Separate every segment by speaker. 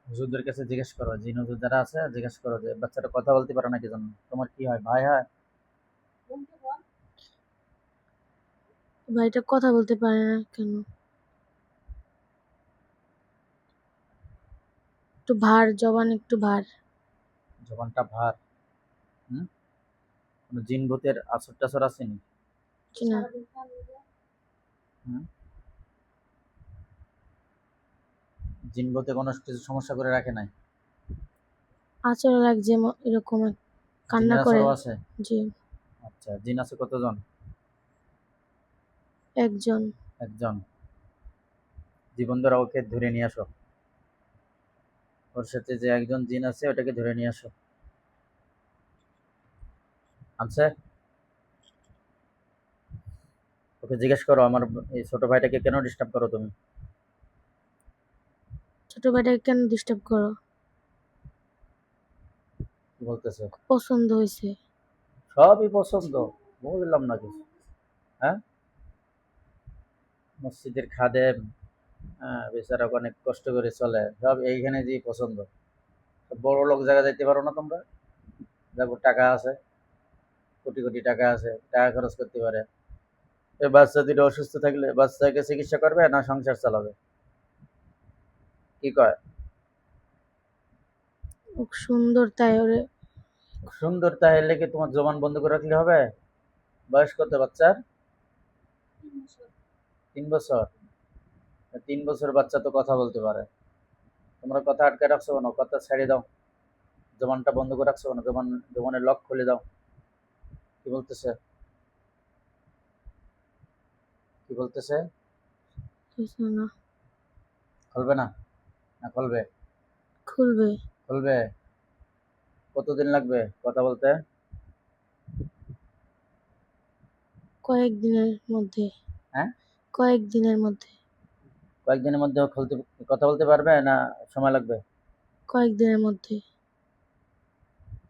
Speaker 1: হুজুরদের কাছে জিজ্ঞেস করো, জিন হুজুর যারা আছে জিজ্ঞেস করো যে বাচ্চাটা কথা বলতে পারে না কি জন্য। তোমার কি হয়, ভাই হয়?
Speaker 2: ভাইটা কথা বলতে পারে না কেন? একটু ভার, জবান একটু ভার।
Speaker 1: জবানটা ভার? হুম। কোনো জিন ভূতের আসর টাসর আসেনি?
Speaker 2: কি না?
Speaker 1: হুম। জিন ভূতে কোনো কিছু সমস্যা করে রাখে নাই?
Speaker 2: আচরণ লাগছে এরকম কান্না
Speaker 1: জিনের
Speaker 2: করে।
Speaker 1: আসরও আছে?
Speaker 2: জি।
Speaker 1: আচ্ছা, জিন আছে কতজন?
Speaker 2: একজন।
Speaker 1: একজন। জীবন ধরা ওকে ধরে নিয়ে আসো। ওর সাথে যে একজন জিন আছে ওটাকে ধরে নিয়ে আসো। আনছে? ওকে জিজ্ঞেস করো, আমার এই ছোট ভাইটাকে কেন ডিস্টার্ব করো তুমি?
Speaker 2: ছোট ভাইটাকে কেন ডিস্টার্ব করো?
Speaker 1: কি বলতেছে?
Speaker 2: পছন্দ হয়েছে।
Speaker 1: সবই পছন্দ? বুঝলাম না কিছু। হ্যাঁ, মসজিদের খাদেম, হ্যাঁ, বেচারা অনেক কষ্ট করে চলে, সব এইখানে যে পছন্দ। বড় লোক জায়গা যাইতে পারো না তোমরা? দেখো টাকা আছে, কোটি কোটি টাকা আছে, টাকা খরচ করতে পারে। এই বাচ্চা দুটো অসুস্থ থাকলে বাচ্চাকে চিকিৎসা করবে না সংসার চালাবে? কি কয়?
Speaker 2: ও সুন্দর তাই ওরে।
Speaker 1: সুন্দর তাহলে কি তোমার জবান বন্ধ করে রাখলে হবে? বয়স কত বাচ্চার? 3 বছর? 3 বছর বাচ্চা তো কথা বলতে পারে। তোমরা কথা আটকে রাখছো কেন? কথা ছেড়ে দাও। জবানটা বন্ধ করে রাখছো কেন? জবানের লক খুলে দাও। কি বলতেছে? কি বলতেছে?
Speaker 2: কিছু না।
Speaker 1: খুলবে না? না খুলবে?
Speaker 2: খুলবে।
Speaker 1: খুলবে। কতদিন লাগবে কথা বলতে?
Speaker 2: কয়েকদিনের মধ্যে।
Speaker 1: হ্যাঁ,
Speaker 2: কয়েকদিনের মধ্যে।
Speaker 1: কয়েকদিনের মধ্যে খুলতে, কথা বলতে পারবে না সময় লাগবে?
Speaker 2: কয়েকদিনের মধ্যে।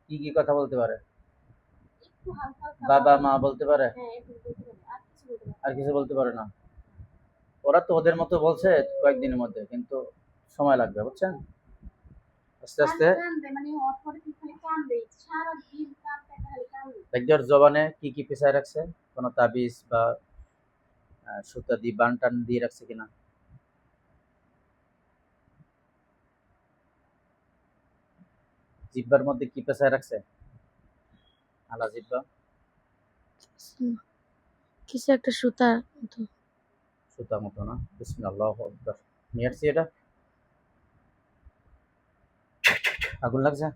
Speaker 1: কি কি কথা বলতে পারে? বাবা মা বলতে পারে? আর কিছু বলতে পারে না? ওরা তো ওদের মতো বলছে কয়েকদিনের মধ্যে, কিন্তু সময় লাগবে, বুঝছেন? আস্তে আস্তে। দেখি ওর জবানে কি কি পেঁচায় রাখছে, কোনো তাবিজ বা সুতা দিয়ে বান টান দিয়ে রাখছে কিনা। জিব্বার মধ্যে কি পেঁচায় রাখছে? আলা জিব্বা।
Speaker 2: কিছু না। কিছু একটা সুতা মতো।
Speaker 1: সুতা মতো না? বিসমিল্লাহ আকবার। নিয়ে আসছি এটা। আগুন লাগছে?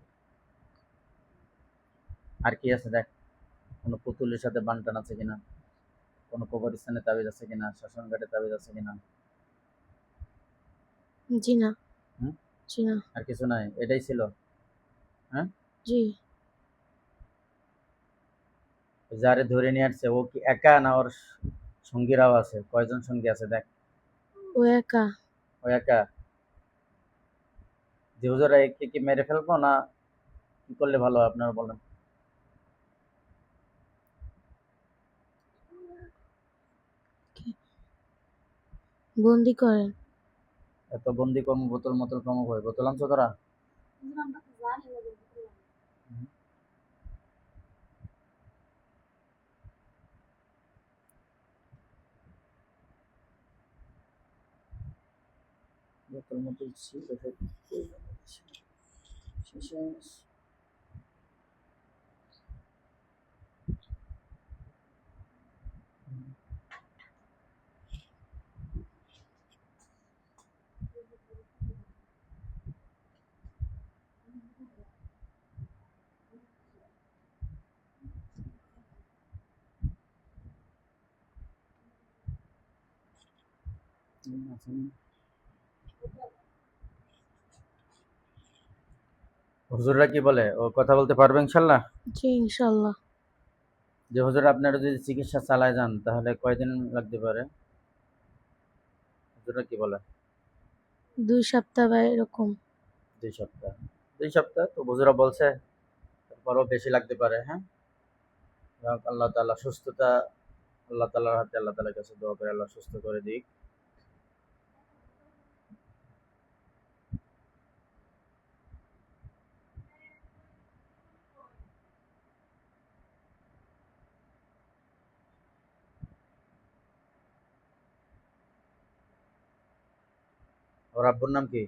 Speaker 1: আর কি আছে দেখ, কোনো পুতুলের সাথে বান টান আছে কিনা, কোনো কবরস্থানে তাবিজ আছে কিনা, শ্মশান ঘাটে তাবিজ আছে কিনা।
Speaker 2: জি না।
Speaker 1: হুম।
Speaker 2: জি না।
Speaker 1: আর কিছু নাই, এটাই ছিল? হ্যাঁ।
Speaker 2: জি।
Speaker 1: যারে ধরে নিয়ে আসছে ও কি একা না ওর সঙ্গীরাও আছে? কয়জন সঙ্গী আছে দেখ।
Speaker 2: ও একা।
Speaker 1: ও একা? যে হুজুরা একে কি মেরে ফেলবো না কি করলে ভালো হয় আপনারা বলেন?
Speaker 2: বন্দি করেন।
Speaker 1: এত বন্দি কম, বোতল মোতল কম হয়, বোতল আনছো তোরা? হুম, বোতল মোতল ছিল শেষে। হুজুররা কি বলে, ও কথা বলতে পারবে ইনশাল্লাহ?
Speaker 2: জি ইনশাল্লাহ।
Speaker 1: যে হুজুর আপনারা যদি চিকিৎসা চালায় যান তাহলে কয়দিন লাগতে পারে? হুজুররা কি বলে?
Speaker 2: 2 সপ্তাহ বা এরকম।
Speaker 1: 2 সপ্তাহ? 2 সপ্তাহ তো হুজুরা বলছে, তারপরও বেশি লাগতে পারে। হ্যাঁ, যাক, আল্লাহ তাআলা সুস্থতা, আল্লাহ তাআলার হাতে, আল্লাহ তাআলার কাছে দোয়া করে আল্লাহ সুস্থ করে দিক। ওর আব্বুর নাম কি?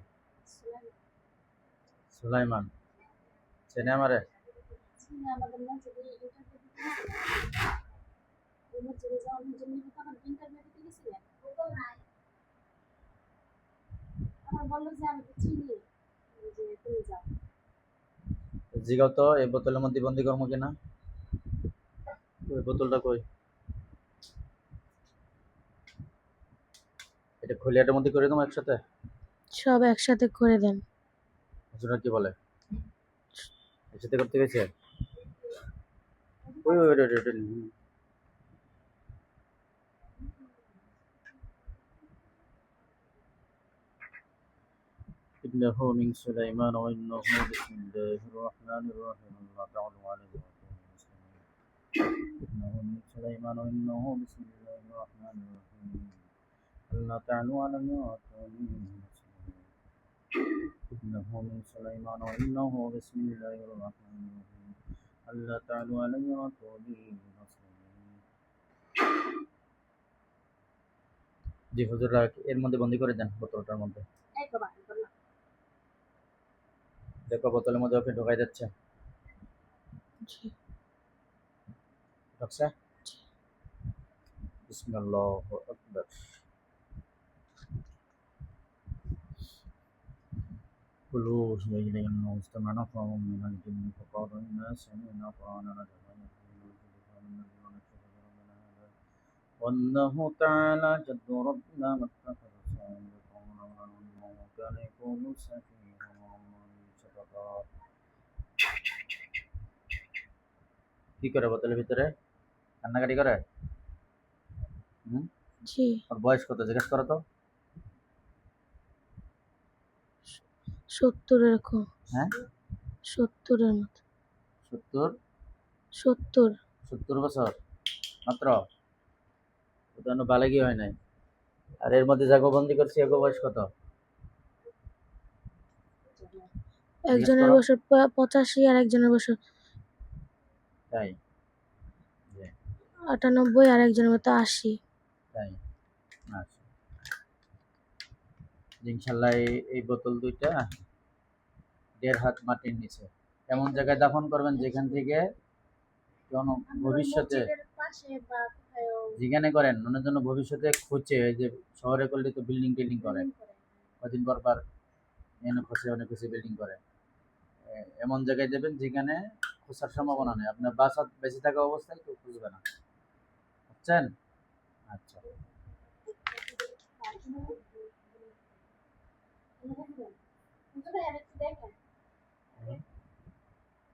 Speaker 1: সুলাইমান। চেনে আমারে? জিগাও তো এই বোতলের মধ্যে বন্দি করবো কিনা। ওই বোতলটা কই? এটা খুলে এটার মধ্যে করে দেবো একসাথে।
Speaker 2: সব একসাথে করে দেন।
Speaker 1: হুজুরা কি বলে? একসাথে করতে গেছে? ওই ওই ওই ওই, ওই, ওই। إنه من سليمان وإنه بسم الله الرحمن الرحيم الله تعالى عليه وسلم. إنه من سليمان وإنه بسم الله الرحمن الرحيم الله تعالى عليه وسلم. إنه من سليمان وإنه بسم الله الرحمن الرحيم الله تعالى عليه وسلم. জি হুজুরা এর মধ্যে বন্দি করে দেন বোতলটার মধ্যে। দেখো বোতলের মধ্যে ওকে ঢোকাই যাচ্ছে।
Speaker 2: জি
Speaker 1: ঢুকছে? বিসমিল্লাহু আকবার। قلوا هي إلينا واستمع نفر من الجن فقالوا إنا سمعنا قرآنا عجبا يهدي إلى الرشد وأنه تعالى جد ربنا ما اتخذ صاحبة وأنه كان يقول سفيها شططا। কি করে বোতলের ভিতরে? কান্নাকাটি করে? হুম?
Speaker 2: জি
Speaker 1: ওর বয়স কত জিজ্ঞেস করো তো।
Speaker 2: 70 এরকম।
Speaker 1: হ্যাঁ
Speaker 2: 70-এর মতো।
Speaker 1: 70
Speaker 2: 70।
Speaker 1: 70 বছর মাত্র। ও তো এখনো বালেগই হয় নাই। আর এর মধ্যে যাকে বন্দি করছি এগো বয়স কত? জিজ্ঞেস
Speaker 2: একজনের
Speaker 1: করো।
Speaker 2: বছর 85 আর একজনের বছর
Speaker 1: তাই? জি,
Speaker 2: 98 আর একজনের মতো 80।
Speaker 1: তাই। আচ্ছা ইনশাল্লাহ এই বোতল দুইটা 1.5 হাত মাটির নিচে এমন জায়গায় দাফন করবেন যেখান থেকে কোনো ভবিষ্যতে যেখানে করেন মনের জন্য ভবিষ্যতে খুঁজে এই যে শহরে করলে তো বিল্ডিং টিল্ডিং করে কদিন পর পর এনে খুঁজে অনেক কিছু বিল্ডিং করে। এমন জায়গায় দেবেন যেখানে খোঁজার সম্ভাবনা নেই, আপনার বাসা বেঁচে থাকা অবস্থায় কেউ খুঁজবে না, বুঝছেন? আচ্ছা